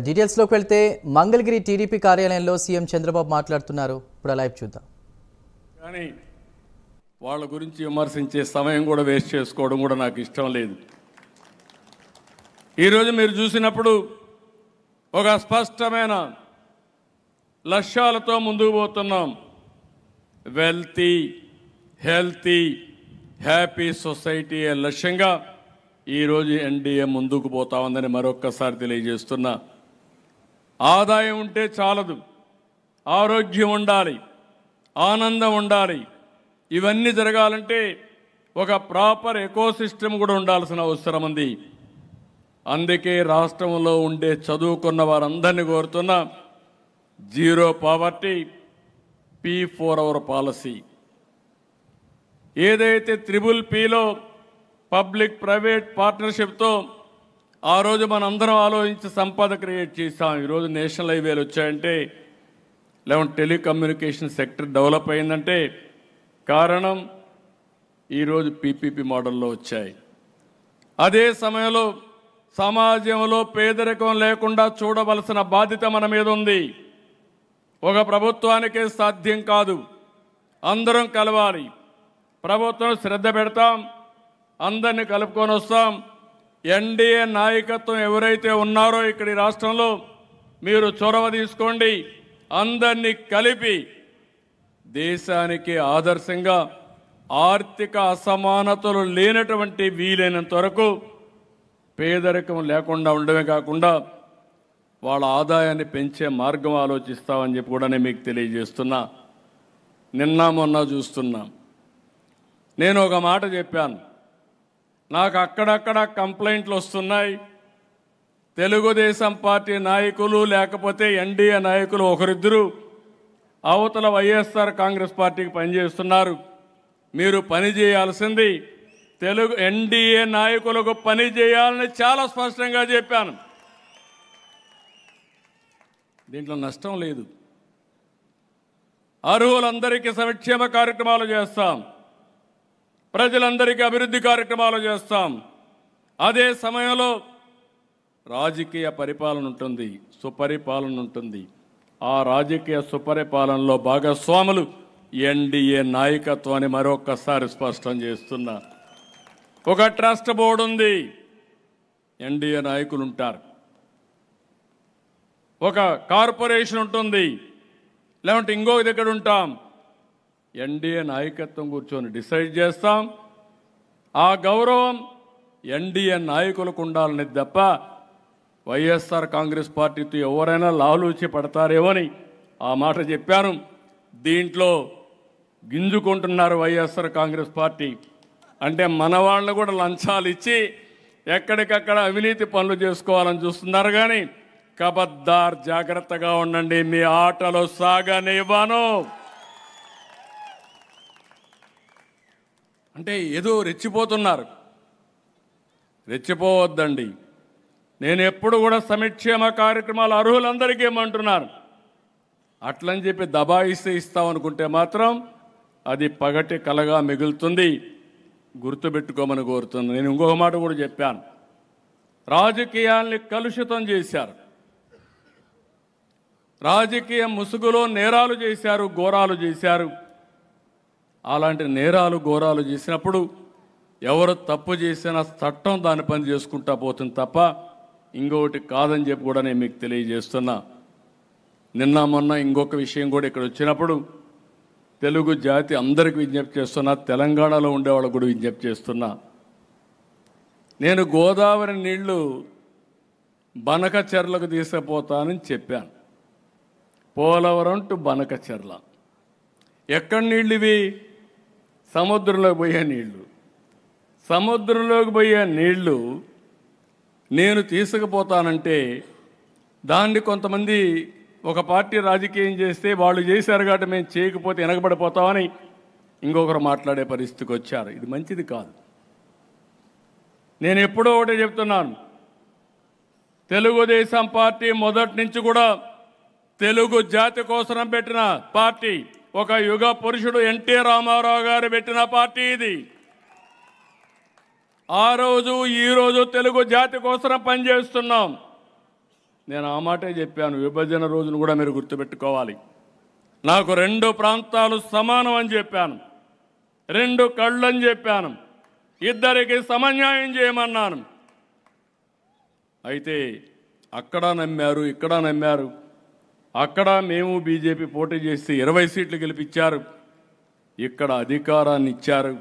డీటెయిల్స్లోకి వెళ్తే మంగళగిరి టీడీపీ కార్యాలయంలో సీఎం చంద్రబాబు మాట్లాడుతున్నారు. ఇప్పుడు లైవ్ చూద్దాం. కానీ వాళ్ళ గురించి విమర్శించే సమయం కూడా వేస్ట్ చేసుకోవడం కూడా నాకు ఇష్టం లేదు. ఈరోజు మీరు చూసినప్పుడు ఒక స్పష్టమైన లక్ష్యాలతో ముందుకు పోతున్నాం. వెల్తీ, హెల్తీ, హ్యాపీ సొసైటీ లక్ష్యంగా ఈరోజు ఎన్డీఏ ముందుకు పోతా ఉందని మరొక్కసారి తెలియజేస్తున్నా. ఆదాయం ఉంటే చాలదు, ఆరోగ్యం ఉండాలి, ఆనందం ఉండాలి. ఇవన్నీ జరగాలంటే ఒక ప్రాపర్ ఎకోసిస్టమ్ కూడా ఉండాల్సిన అవసరం ఉంది. అందుకే రాష్ట్రంలో ఉండే చదువుకున్న వారందరినీ కోరుతున్నా, zero poverty, P4 hour policy. ఏదైతే PPPలో పబ్లిక్ ప్రైవేట్ పార్ట్నర్షిప్తో ఆ రోజు మనందరం ఆలోచించి సంపద క్రియేట్ చేశాం. ఈరోజు నేషనల్ హైవేలు వచ్చాయంటే, లేకుంటే టెలికమ్యూనికేషన్ సెక్టర్ డెవలప్ అయిందంటే కారణం ఈరోజు PPP మోడల్లో వచ్చాయి. అదే సమయంలో సమాజంలో పేదరికం లేకుండా చూడవలసిన బాధ్యత మన మీద ఉంది. ఒక ప్రభుత్వానికే సాధ్యం కాదు, అందరం కలవాలి. ప్రభుత్వం శ్రద్ధ పెడతాం, అందరినీ కలుపుకొని వస్తాం. ఎన్డీఏ నాయకత్వం ఎవరైతే ఉన్నారో ఇక్కడ ఈ రాష్ట్రంలో మీరు చొరవ తీసుకోండి. అందరినీ కలిపి దేశానికి ఆదర్శంగా ఆర్థిక అసమానతలు లేనటువంటి వీలైనంత వరకు పేదరికం లేకుండా ఉండడమే కాకుండా వాళ్ళ ఆదాయాన్ని పెంచే మార్గం ఆలోచిస్తామని చెప్పి కూడా నేను మీకు తెలియజేస్తున్నా. నిన్న మొన్న చూస్తున్నాం. నేను ఒక మాట చెప్పాను, నాకు అక్కడక్కడ కంప్లైంట్లు వస్తున్నాయి. తెలుగుదేశం పార్టీ నాయకులు లేకపోతే ఎన్డీఏ నాయకులు ఒకరిద్దరు అవతల వైఎస్ఆర్ కాంగ్రెస్ పార్టీకి పనిచేస్తున్నారు. మీరు పని చేయాల్సింది ఎన్డీఏ నాయకులకు పని చేయాలని చాలా స్పష్టంగా చెప్పాను. దీంట్లో నష్టం లేదు. అర్హులందరికీ సంక్షేమ కార్యక్రమాలు చేస్తాం, ప్రజలందరికీ అభివృద్ధి కార్యక్రమాలు చేస్తాం. అదే సమయంలో రాజకీయ పరిపాలన ఉంటుంది, సుపరిపాలన ఉంటుంది. ఆ రాజకీయ సుపరిపాలనలో భాగస్వాములు ఎన్డీఏ నాయకత్వాన్ని మరొక్కసారి స్పష్టం చేస్తున్నా. ఒక ట్రస్ట్ బోర్డు ఉంది, ఎన్డీఏ నాయకులు ఉంటారు. ఒక కార్పొరేషన్ ఉంటుంది, లేకుంటే ఇంకొక దగ్గర ఉంటాం. ఎన్డీఏ నాయకత్వం కూర్చొని డిసైడ్ చేస్తాం. ఆ గౌరవం ఎన్డీఏ నాయకులకు ఉండాలని తప్ప వైఎస్ఆర్ కాంగ్రెస్ పార్టీతో ఎవరైనా లాలూచి పడతారేమోని ఆ మాట చెప్పాను. దీంట్లో గింజుకుంటున్నారు వైఎస్ఆర్ కాంగ్రెస్ పార్టీ. అంటే మన వాళ్ళని కూడా లంచాలు ఇచ్చి ఎక్కడికక్కడ అవినీతి పనులు చేసుకోవాలని చూస్తున్నారు. కానీ కబద్దార్, జాగ్రత్తగా ఉండండి, మీ ఆటలు సాగనివ్వను. అంటే ఏదో రెచ్చిపోతున్నారు, రెచ్చిపోవద్దండి. నేను ఎప్పుడు కూడా సంక్షేమ కార్యక్రమాలు అర్హులందరికీ ఏమంటున్నాను. అట్లని చెప్పి దబాయిస్తే ఇస్తామనుకుంటే మాత్రం అది పగటి కలగా మిగులుతుంది. గుర్తుపెట్టుకోమని కోరుతున్నాను. నేను ఇంకొక మాట కూడా చెప్పాను, రాజకీయాల్ని కలుషితం చేశారు, రాజకీయ ముసుగులో నేరాలు చేశారు, ఘోరాలు చేశారు. అలాంటి నేరాలు ఘోరాలు చేసినప్పుడు ఎవరు తప్పు చేసినా చట్టం దాని పని చేసుకుంటా పోతుంది తప్ప ఇంకొకటి కాదని చెప్పి కూడా నేను మీకు తెలియజేస్తున్నా. నిన్న మొన్న ఇంకొక విషయం కూడా ఇక్కడ వచ్చినప్పుడు తెలుగు జాతి అందరికీ విజ్ఞప్తి చేస్తున్నా, తెలంగాణలో ఉండేవాళ్ళకు కూడా విజ్ఞప్తి చేస్తున్నా. నేను గోదావరి నీళ్లు బనకచెర్లకు తీసుకుపోతానని చెప్పాను. పోలవరం టు బనకచెర్ల. ఎక్కడి నీళ్ళు ఇవి? సముద్రంలోకి పోయే నీళ్లు. సముద్రంలోకి పోయే నీళ్లు నేను తీసుకుపోతానంటే దాన్ని కొంతమంది ఒక పార్టీ రాజకీయం చేస్తే వాళ్ళు చేశారు కాబట్టి మేము చేయకపోతే వెనకబడిపోతామని ఇంకొకరు మాట్లాడే పరిస్థితికి వచ్చారు. ఇది మంచిది కాదు. నేను ఎప్పుడో ఒకటే చెప్తున్నాను, తెలుగుదేశం పార్టీ మొదటి నుంచి కూడా తెలుగు జాతి కోసం పెట్టిన పార్టీ. ఒక యుగ పురుషుడు ఎన్టీ రామారావు గారు పెట్టిన పార్టీ ఇది. ఆ రోజు ఈ రోజు తెలుగు జాతి కోసం పనిచేస్తున్నాం. నేను ఆ మాటే చెప్పాను. విభజన రోజును కూడా మీరు గుర్తుపెట్టుకోవాలి. నాకు 2 ప్రాంతాలు సమానం అని చెప్పాను, 2 కళ్ళు అని చెప్పాను, ఇద్దరికి సమన్యాయం చేయమన్నాను. అయితే అక్కడ నమ్మారు, ఇక్కడ నమ్మారు. అక్కడ మేము బీజేపీ పోటీ చేసి 20 సీట్లు గెలిపించారు, ఇక్కడ అధికారాన్ని ఇచ్చారు.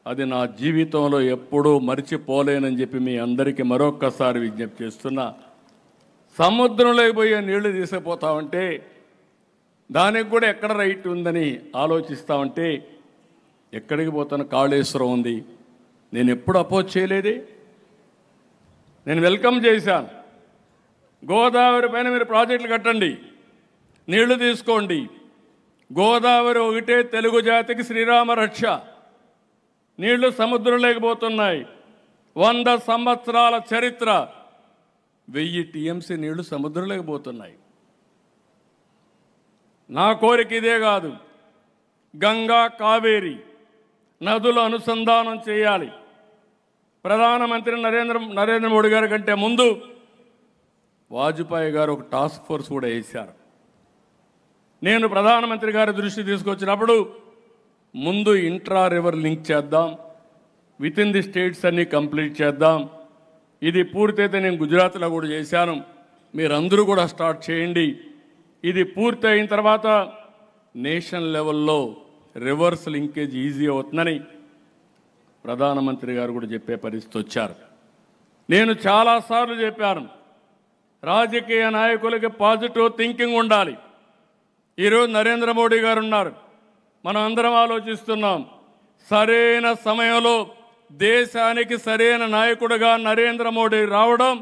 అది నా జీవితంలో ఎప్పుడూ మర్చిపోలేనని చెప్పి మీ అందరికీ మరొక్కసారి విజ్ఞప్తి చేస్తున్నా. సముద్రంలోకి పోయే నీళ్లు తీసుకుపోతామంటే దానికి కూడా ఎక్కడ రైట్ ఉందని ఆలోచిస్తామంటే ఎక్కడికి పోతాను? కాళేశ్వరం ఉంది. నేను ఎప్పుడు అపోజ్ చేయలేదే, నేను వెల్కమ్ చేశాను. గోదావరి పైన మీరు ప్రాజెక్టులు కట్టండి, నీళ్లు తీసుకోండి. గోదావరి ఒకటే తెలుగు జాతికి శ్రీరామ రక్ష. నీళ్లు సముద్రం లేకపోతున్నాయి. 100 సంవత్సరాల చరిత్ర, 1000 టీఎంసీ నీళ్లు సముద్రం లేకపోతున్నాయి. నా కోరిక ఇదే కాదు, గంగా కావేరి నదుల అనుసంధానం చేయాలి. ప్రధానమంత్రి నరేంద్ర మోడీ గారి కంటే ముందు వాజ్పేయి గారు ఒక టాస్క్ ఫోర్స్ కూడా వేశారు. నేను ప్రధానమంత్రి గారి దృష్టి తీసుకొచ్చినప్పుడు ముందు ఇంట్రా రివర్ లింక్ చేద్దాం, విత్ ఇన్ ది స్టేట్స్ అన్నీ కంప్లీట్ చేద్దాం. ఇది పూర్తయితే నేను గుజరాత్లో కూడా చేశాను, మీరందరూ కూడా స్టార్ట్ చేయండి. ఇది పూర్తి అయిన తర్వాత నేషనల్ లెవెల్లో రివర్స్ లింకేజ్ ఈజీ అవుతుందని ప్రధానమంత్రి గారు కూడా చెప్పే పరిస్థితి వచ్చారు. నేను చాలాసార్లు చెప్పాను, రాజకీయ నాయకులకి పాజిటివ్ థింకింగ్ ఉండాలి. ఈరోజు నరేంద్ర మోడీ గారు ఉన్నారు, మనం అందరం ఆలోచిస్తున్నాం. సరైన సమయంలో దేశానికి సరైన నాయకుడిగా నరేంద్ర మోడీ రావడం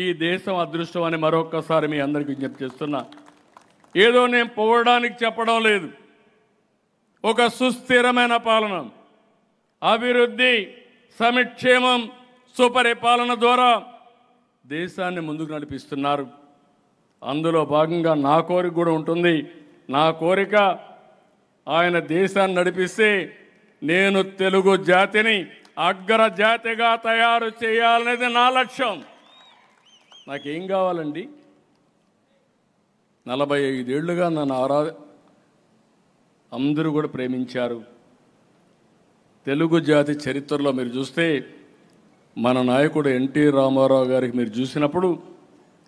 ఈ దేశం అదృష్టం అని మరొక్కసారి మీ అందరికీ విజ్ఞప్తి చేస్తున్నా. ఏదో నేను పొగడానికి చెప్పడం లేదు. ఒక సుస్థిరమైన పాలన, అభివృద్ధి, సంక్షేమం, సుపరిపాలన ద్వారా దేశాన్ని ముందుకు నడిపిస్తున్నారు. అందులో భాగంగా నా కోరిక కూడా ఉంటుంది. నా కోరిక ఆయన దేశాన్ని నడిపిస్తే నేను తెలుగు జాతిని అగ్రజాతిగా తయారు చేయాలనేది నా లక్ష్యం. నాకేం కావాలండి? 45 ఏళ్లుగా నన్ను అందరూ కూడా ప్రేమించారు. తెలుగు జాతి చరిత్రలో మీరు చూస్తే మన నాయకుడు ఎన్టీ రామారావు గారికి మీరు చూసినప్పుడు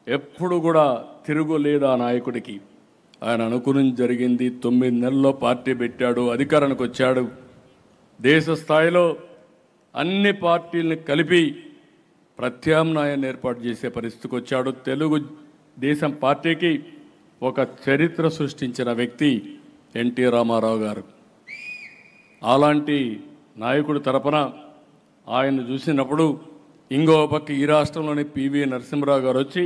ఎప్పుడు కూడా తిరుగులేదు ఆ నాయకుడికి. ఆయన అనుకుని జరిగింది. 9 నెలల్లో పార్టీ పెట్టాడు, అధికారానికి వచ్చాడు. దేశ స్థాయిలో అన్ని పార్టీలను కలిపి ప్రత్యామ్నాయాన్ని ఏర్పాటు చేసే పరిస్థితికి వచ్చాడు. తెలుగు దేశం పార్టీకి ఒక చరిత్ర సృష్టించిన వ్యక్తి ఎన్టీ రామారావు గారు. అలాంటి నాయకుడి తరపున ఆయన చూసినప్పుడు ఇంకో పక్క ఈ రాష్ట్రంలోని పివి నరసింహరావు గారు వచ్చి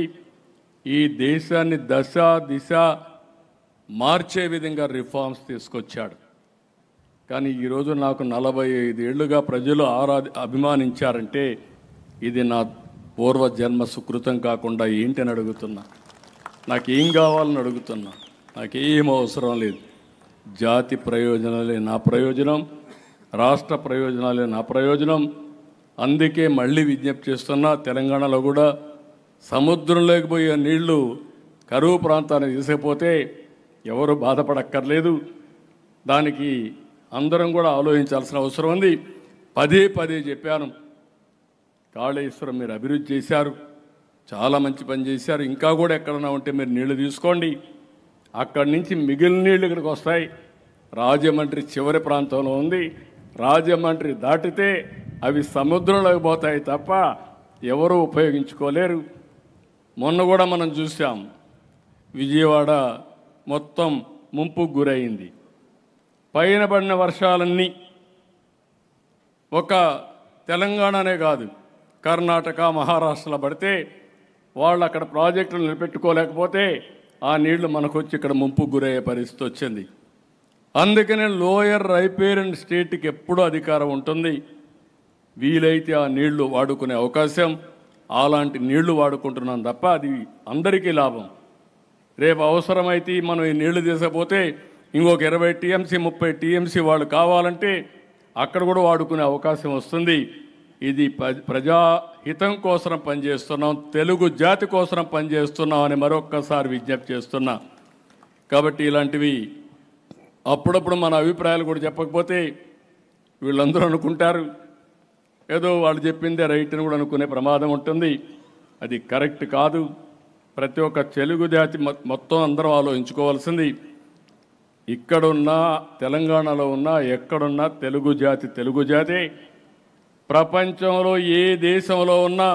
ఈ దేశాన్ని దశ దిశ మార్చే విధంగా రిఫార్మ్స్ తీసుకొచ్చాడు. కానీ ఈరోజు నాకు 45 ఏళ్లుగా ప్రజలు అభిమానించారంటే ఇది నా పూర్వజన్మ సుకృతం కాకుండా ఏంటని అడుగుతున్నా. నాకేం కావాలని అడుగుతున్నా. నాకేం అవసరం లేదు. జాతి ప్రయోజనాలే నా ప్రయోజనం, రాష్ట్ర ప్రయోజనాలే నా ప్రయోజనం. అందుకే మళ్ళీ విజ్ఞప్తి చేస్తున్నా, తెలంగాణలో కూడా సముద్రంలోకి పోయే నీళ్లు కరువు ప్రాంతానికి తీసుకుపోతే ఎవరు బాధపడక్కర్లేదు. దానికి అందరం కూడా ఆలోచించాల్సిన అవసరం ఉంది. పదే చెప్పాను, కాళేశ్వరం మీరు అభివృద్ధి చేశారు, చాలా మంచి పని చేశారు. ఇంకా కూడా ఎక్కడన్నా ఉంటే మీరు నీళ్లు తీసుకోండి. అక్కడి నుంచి మిగిలిన నీళ్ళు ఇక్కడికి వస్తాయి. రాజమండ్రి చివరి ప్రాంతంలో ఉంది. రాజమండ్రి దాటితే అవి సముద్రంలోకి పోతాయి తప్ప ఎవరూ ఉపయోగించుకోలేరు. మొన్న కూడా మనం చూసాం, విజయవాడ మొత్తం ముంపుకు గురైంది. పైన పడిన వర్షాలన్నీ ఒక తెలంగాణనే కాదు, కర్ణాటక, మహారాష్ట్రలో పడితే వాళ్ళు అక్కడ ప్రాజెక్టులు నిలబెట్టుకోలేకపోతే ఆ నీళ్లు మనకు వచ్చి ఇక్కడ ముంపుకు గురయ్యే పరిస్థితి వచ్చింది. అందుకనే లోయర్ రైపేరియన్ స్టేట్కి ఎప్పుడూ అధికారం ఉంటుంది. వీలైతే ఆ నీళ్లు వాడుకునే అవకాశం, అలాంటి నీళ్లు వాడుకుంటున్నాం తప్ప అది అందరికీ లాభం. రేపు అవసరమైతే మనం ఈ నీళ్లు తీసుకపోతే ఇంకొక 20 టీఎంసీ 30 టీఎంసీ వాళ్ళు కావాలంటే అక్కడ కూడా వాడుకునే అవకాశం వస్తుంది. ఇది ప్రజాహితం కోసం పనిచేస్తున్నాం, తెలుగు జాతి కోసం పనిచేస్తున్నాం అని మరొక్కసారి విజ్ఞప్తి చేస్తున్నా. కాబట్టి ఇలాంటివి అప్పుడప్పుడు మన అభిప్రాయాలు కూడా చెప్పకపోతే వీళ్ళందరూ అనుకుంటారు ఏదో వాళ్ళు చెప్పిందే రైట్ అని కూడా అనుకునే ప్రమాదం ఉంటుంది. అది కరెక్ట్ కాదు. ప్రతి ఒక్క తెలుగు జాతి మొత్తం అందరం ఆలోచించుకోవాల్సింది, ఇక్కడున్నా తెలంగాణలో ఉన్నా ఎక్కడున్నా తెలుగు జాతి ప్రపంచంలో ఏ దేశంలో ఉన్నా,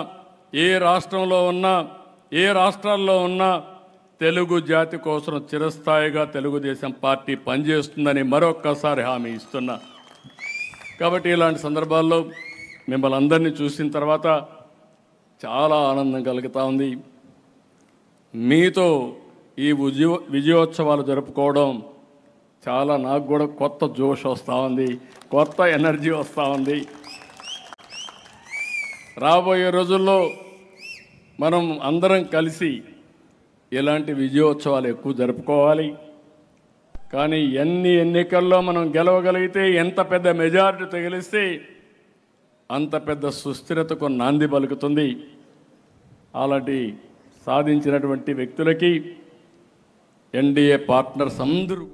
ఏ రాష్ట్రంలో ఉన్నా, ఏ రాష్ట్రాల్లో ఉన్నా తెలుగు జాతి కోసం చిరస్థాయిగా తెలుగుదేశం పార్టీ పనిచేస్తుందని మరొక్కసారి హామీ ఇస్తున్నా. కాబట్టి ఇలాంటి సందర్భాల్లో మిమ్మల్ని అందరినీ చూసిన తర్వాత చాలా ఆనందం కలుగుతూ ఉంది. మీతో ఈ విజయోత్సవాలు జరుపుకోవడం చాలా నాకు కూడా కొత్త జోష్ వస్తూ ఉంది, కొత్త ఎనర్జీ వస్తూ ఉంది. రాబోయే రోజుల్లో మనం అందరం కలిసి ఇలాంటి విజయోత్సవాలు ఎక్కువ జరుపుకోవాలి. కానీ ఎన్ని ఎన్నికల్లో మనం గెలవగలిగితే, ఎంత పెద్ద మెజారిటీ గెలిస్తే అంత పెద్ద సుస్థిరతకు నాంది పలుకుతుంది. అలాంటి సాధించినటువంటి వ్యక్తులకి ఎన్డీఏ పార్ట్నర్స్ అందరూ